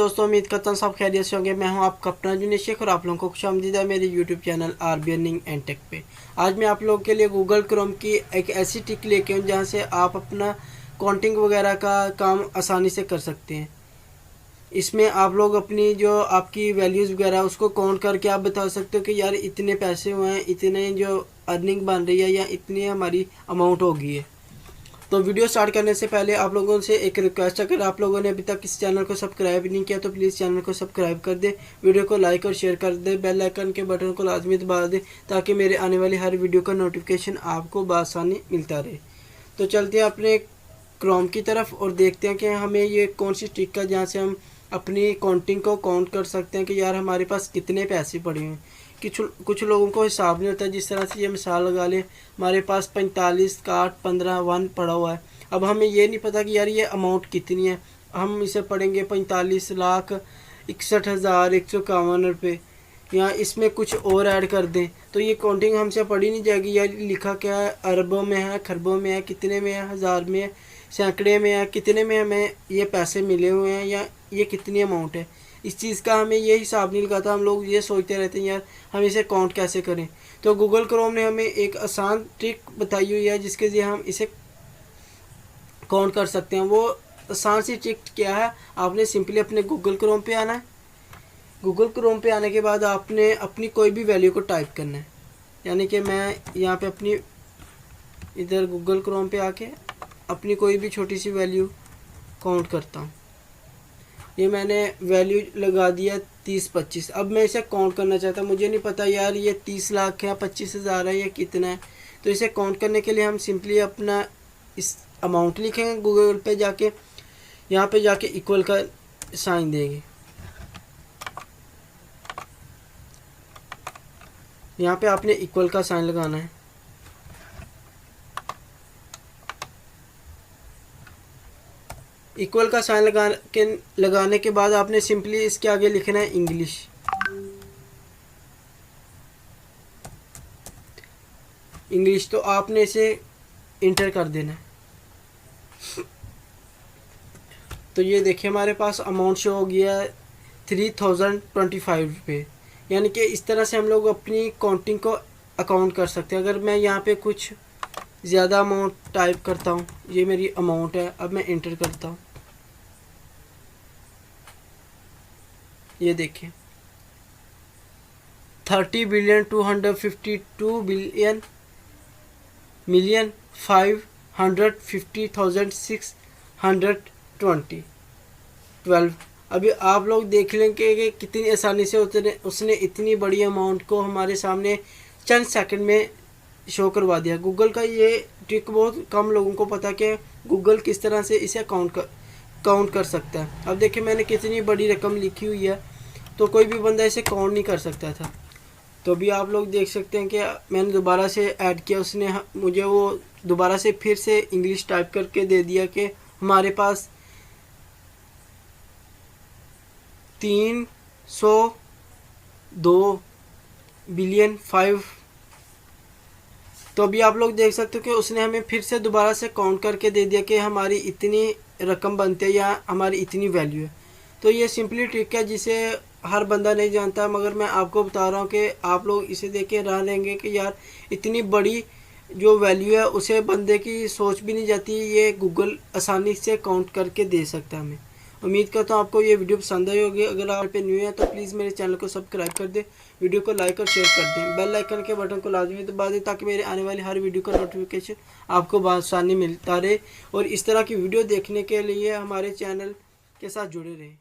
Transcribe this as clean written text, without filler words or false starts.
दोस्तों, उम्मीद करता हूँ सब खैरियत से होंगे। मैं हूँ आपका अपना जुनेद शेख और आप लोगों को खुशामदीद है मेरे YouTube channel RB earning and tech पे। आज मैं आप लोगों के लिए गूगल क्रोम की एक ऐसी ट्रिक लेके हूँ जहाँ से आप अपना काउंटिंग वगैरह का काम आसानी से कर सकते हैं। इसमें आप लोग अपनी जो आपकी वैल्यूज़ वगैरह उसको काउंट करके आप बता सकते हो कि यार इतने पैसे हुए हैं, इतने जो अर्निंग बन रही है या इतनी हमारी अमाउंट होगी है। तो वीडियो स्टार्ट करने से पहले आप लोगों से एक रिक्वेस्ट, अगर आप लोगों ने अभी तक इस चैनल को सब्सक्राइब नहीं किया तो प्लीज़ चैनल को सब्सक्राइब कर दे, वीडियो को लाइक और शेयर कर दे, बेल आइकन के बटन को लाजमी दबा दे ताकि मेरे आने वाली हर वीडियो का नोटिफिकेशन आपको बआसानी मिलता रहे। तो चलते हैं अपने क्रोम की तरफ और देखते हैं कि हमें ये कौन सी ट्रिक है जहाँ से हम अपनी काउंटिंग को काउंट कर सकते हैं कि यार हमारे पास कितने पैसे पड़े हैं। कुछ लोगों को हिसाब नहीं होता। जिस तरह से ये मिसाल लगा ले, हमारे पास 45, 60, 15, 1 पड़ा हुआ है। अब हमें ये नहीं पता कि यार ये अमाउंट कितनी है। हम इसे पढ़ेंगे 45,61,151 रुपये, या इसमें कुछ और ऐड कर दें तो ये काउंटिंग हमसे पढ़ी नहीं जाएगी। यार लिखा क्या है, अरबों में है, खरबों में है, कितने में है, हज़ार में है, सैकड़े में है, कितने में हमें ये पैसे मिले हुए हैं या ये कितनी अमाउंट है। इस चीज़ का हमें ये हिसाब नहीं लगाता। हम लोग ये सोचते रहते हैं यार हम इसे काउंट कैसे करें। तो गूगल क्रोम ने हमें एक आसान ट्रिक बताई हुई है जिसके ज़रिए हम इसे काउंट कर सकते हैं। वो आसान सी ट्रिक क्या है, आपने सिंपली अपने गूगल क्रोम पे आना है। गूगल क्रोम पे आने के बाद आपने अपनी कोई भी वैल्यू को टाइप करना है। यानी कि मैं यहाँ पे अपनी इधर गूगल क्रोम पे आके अपनी कोई भी छोटी सी वैल्यू काउंट करता हूँ। ये मैंने वैल्यू लगा दिया 30-25। अब मैं इसे काउंट करना चाहता हूँ। मुझे नहीं पता यार ये 30 लाख है, 25,000 है, ये कितना है। तो इसे काउंट करने के लिए हम सिंपली अपना इस अमाउंट लिखेंगे गूगल पे जाके, यहाँ पे जाके इक्वल का साइन देंगे। यहाँ पे आपने इक्वल का साइन लगाना है। इक्वल का साइन लगाने के बाद आपने सिंपली इसके आगे लिखना है इंग्लिश। तो आपने इसे इंटर कर देना है। तो ये देखिए हमारे पास अमाउंट शो हो गया है 3025 रुपये। यानी कि इस तरह से हम लोग अपनी काउंटिंग को अकाउंट कर सकते हैं। अगर मैं यहाँ पे कुछ ज़्यादा अमाउंट टाइप करता हूँ, ये मेरी अमाउंट है, अब मैं इंटर करता हूँ। ये देखिए 30,252,550,612। अभी आप लोग देख लेंगे कि कितनी आसानी से उसने इतनी बड़ी अमाउंट को हमारे सामने चंद सेकंड में शो करवा दिया। गूगल का ये ट्रिक बहुत कम लोगों को पता कि गूगल किस तरह से इसे काउंट कर सकता है। अब देखिए मैंने कितनी बड़ी रकम लिखी हुई है, तो कोई भी बंदा इसे काउंट नहीं कर सकता था। तो अभी आप लोग देख सकते हैं कि मैंने दोबारा से ऐड किया, उसने मुझे वो दोबारा से फिर से इंग्लिश टाइप करके दे दिया कि हमारे पास 302,500,000,000। तो अभी आप लोग देख सकते हो कि उसने हमें फिर से दोबारा से काउंट करके दे दिया कि हमारी इतनी रकम बनती है या हमारी इतनी वैल्यू है। तो ये सिंपली ट्रिक है जिसे हर बंदा नहीं जानता, मगर मैं आपको बता रहा हूँ कि आप लोग इसे देख के हैरान रहेंगे कि यार इतनी बड़ी जो वैल्यू है उसे बंदे की सोच भी नहीं जाती। ये गूगल आसानी से काउंट करके दे सकता है हमें। उम्मीद करता हूँ आपको ये वीडियो पसंद आई होगी। अगर आप पे न्यू है तो प्लीज़ मेरे चैनल को सब्सक्राइब कर दें, वीडियो को लाइक और शेयर कर दें, बेल आइकन के बटन को लाजमी दबा दें ताकि मेरे आने वाली हर वीडियो का नोटिफिकेशन आपको बआसानी मिलता रहे। और इस तरह की वीडियो देखने के लिए हमारे चैनल के साथ जुड़े रहें।